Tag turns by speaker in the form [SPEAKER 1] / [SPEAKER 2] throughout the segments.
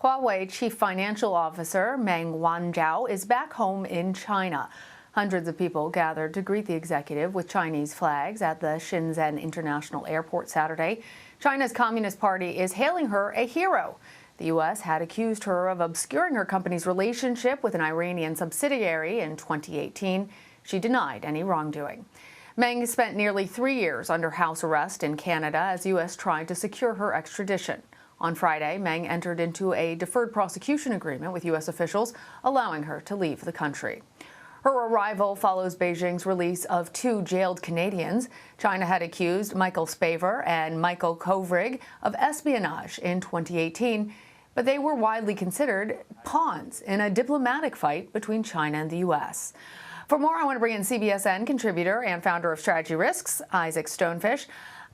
[SPEAKER 1] Huawei Chief Financial Officer Meng Wanzhou is back home in China. Hundreds of people gathered to greet the executive with Chinese flags at the Shenzhen International Airport Saturday. China's Communist Party is hailing her a hero. The U.S. had accused her of obscuring her company's relationship with an Iranian subsidiary in 2018. She denied any wrongdoing. Meng spent nearly 3 years under house arrest in Canada as the U.S. tried to secure her extradition. On Friday, Meng entered into a deferred prosecution agreement with U.S. officials, allowing her to leave the country. Her arrival follows Beijing's release of 2 jailed Canadians. China had accused Michael Spavor and Michael Kovrig of espionage in 2018, but they were widely considered pawns in a diplomatic fight between China and the U.S. For more, I want to bring in CBSN contributor and founder of Strategy Risks, Isaac Stonefish.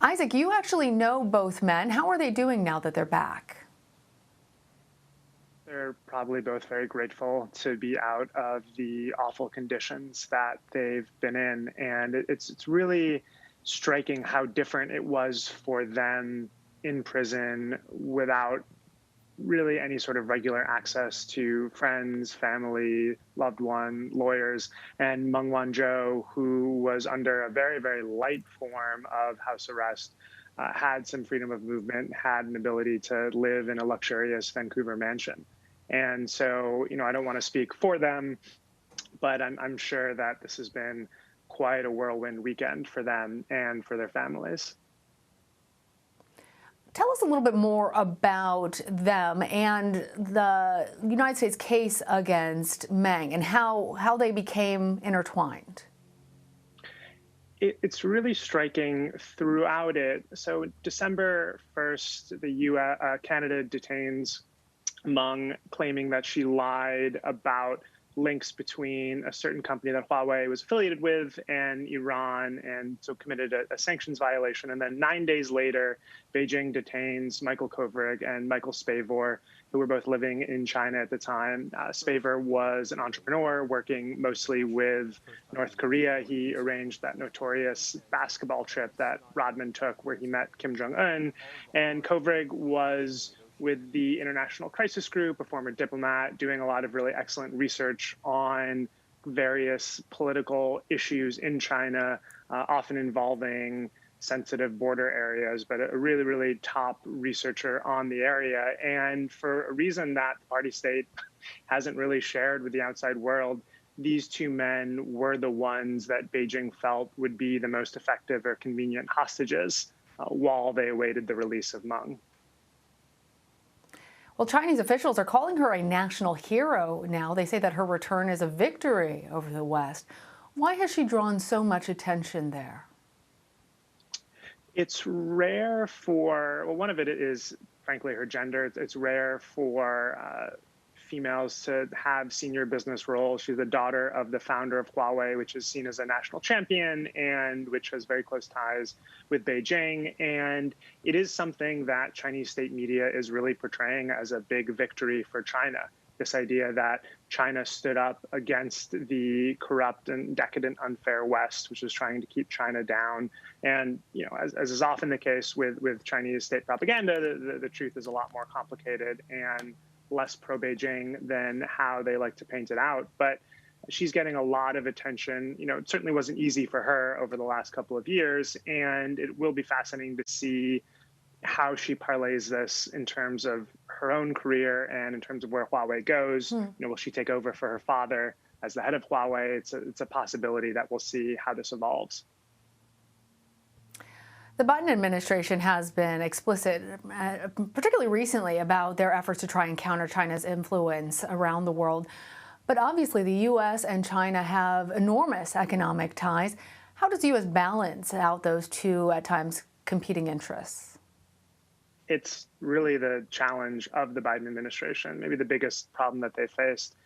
[SPEAKER 1] Isaac, you actually know both men. How are they doing now that they're back?
[SPEAKER 2] They're probably both very grateful to be out of the awful conditions that they've been in. And it's really striking how different it was for them in prison without really any sort of regular access to friends, family, loved one, lawyers. And Meng Wanzhou, who was under a very, very light form of house arrest, had some freedom of movement, had an ability to live in a luxurious Vancouver mansion. And so, I don't want to speak for them, but I'm sure that this has been quite a whirlwind weekend for them and for their families.
[SPEAKER 1] Tell us a little bit more about them and the United States case against Meng and how they became intertwined.
[SPEAKER 2] It's really striking throughout it. So December 1st, Canada detains Meng, claiming that she lied about links between a certain company that Huawei was affiliated with and Iran, and so committed a sanctions violation. And then 9 days later, Beijing detains Michael Kovrig and Michael Spavor, who were both living in China at the time. Spavor was an entrepreneur working mostly with North Korea. He arranged that notorious basketball trip that Rodman took where he met Kim Jong-un. And Kovrig was with the International Crisis Group, a former diplomat, doing a lot of really excellent research on various political issues in China, often involving sensitive border areas, but a really, really top researcher on the area. And for a reason that the party state hasn't really shared with the outside world, these 2 men were the ones that Beijing felt would be the most effective or convenient hostages while they awaited the release of Meng.
[SPEAKER 1] Well, Chinese officials are calling her a national hero now. They say that her return is a victory over the West. Why has she drawn so much attention there?
[SPEAKER 2] It's rare for, well, one of it is, frankly, her gender. It's rare for females to have senior business roles. She's the daughter of the founder of Huawei, which is seen as a national champion and which has very close ties with Beijing. And it is something that Chinese state media is really portraying as a big victory for China. This idea that China stood up against the corrupt and decadent, unfair West, which was trying to keep China down. And, as is often the case with Chinese state propaganda, the truth is a lot more complicated and less pro-Beijing than how they like to paint it out. But she's getting a lot of attention. It certainly wasn't easy for her over the last couple of years, and it will be fascinating to see how she parlays this in terms of her own career and in terms of where Huawei goes. Will she take over for her father as the head of Huawei? It's a possibility that we'll see how this evolves.
[SPEAKER 1] The Biden administration has been explicit, particularly recently, about their efforts to try and counter China's influence around the world. But obviously, the U.S. and China have enormous economic ties. How does the U.S. balance out those 2, at times, competing interests?
[SPEAKER 2] It's really the challenge of the Biden administration, maybe the biggest problem that they faced.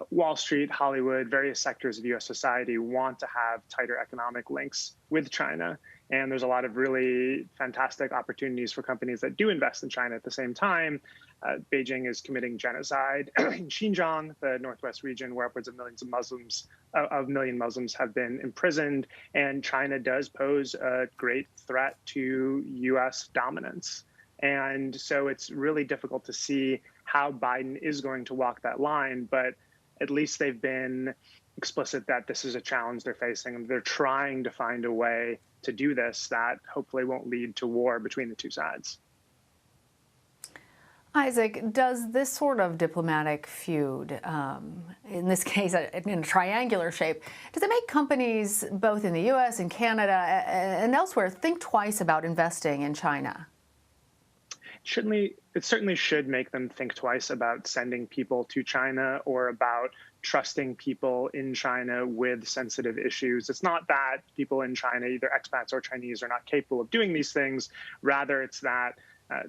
[SPEAKER 2] Wall Street, Hollywood, various sectors of U.S. society want to have tighter economic links with China. And there's a lot of really fantastic opportunities for companies that do invest in China at the same time. Beijing is committing genocide in Xinjiang, the northwest region, where upwards of a million Muslims have been imprisoned. And China does pose a great threat to U.S. dominance. And so it's really difficult to see how Biden is going to walk that line, but at least they've been explicit that this is a challenge they're facing, and they're trying to find a way to do this that hopefully won't lead to war between the two sides.
[SPEAKER 1] Isaac, does this sort of diplomatic feud, in this case in a triangular shape, does it make companies both in the U.S. and Canada and elsewhere think twice about investing in China?
[SPEAKER 2] It certainly should make them think twice about sending people to China or about trusting people in China with sensitive issues. It's not that people in China, either expats or Chinese, are not capable of doing these things. Rather, it's that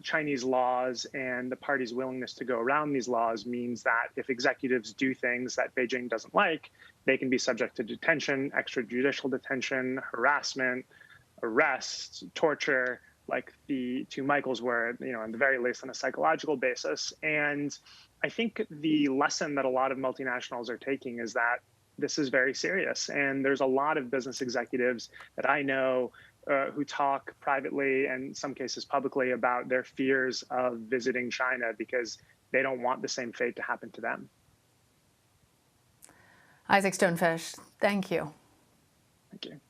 [SPEAKER 2] Chinese laws and the party's willingness to go around these laws means that if executives do things that Beijing doesn't like, they can be subject to detention, extrajudicial detention, harassment, arrest, torture, like the two Michaels were, at the very least on a psychological basis. And I think the lesson that a lot of multinationals are taking is that this is very serious. And there's a lot of business executives that I know who talk privately and in some cases publicly about their fears of visiting China because they don't want the same fate to happen to them.
[SPEAKER 1] Isaac Stonefish, thank you.
[SPEAKER 2] Thank you.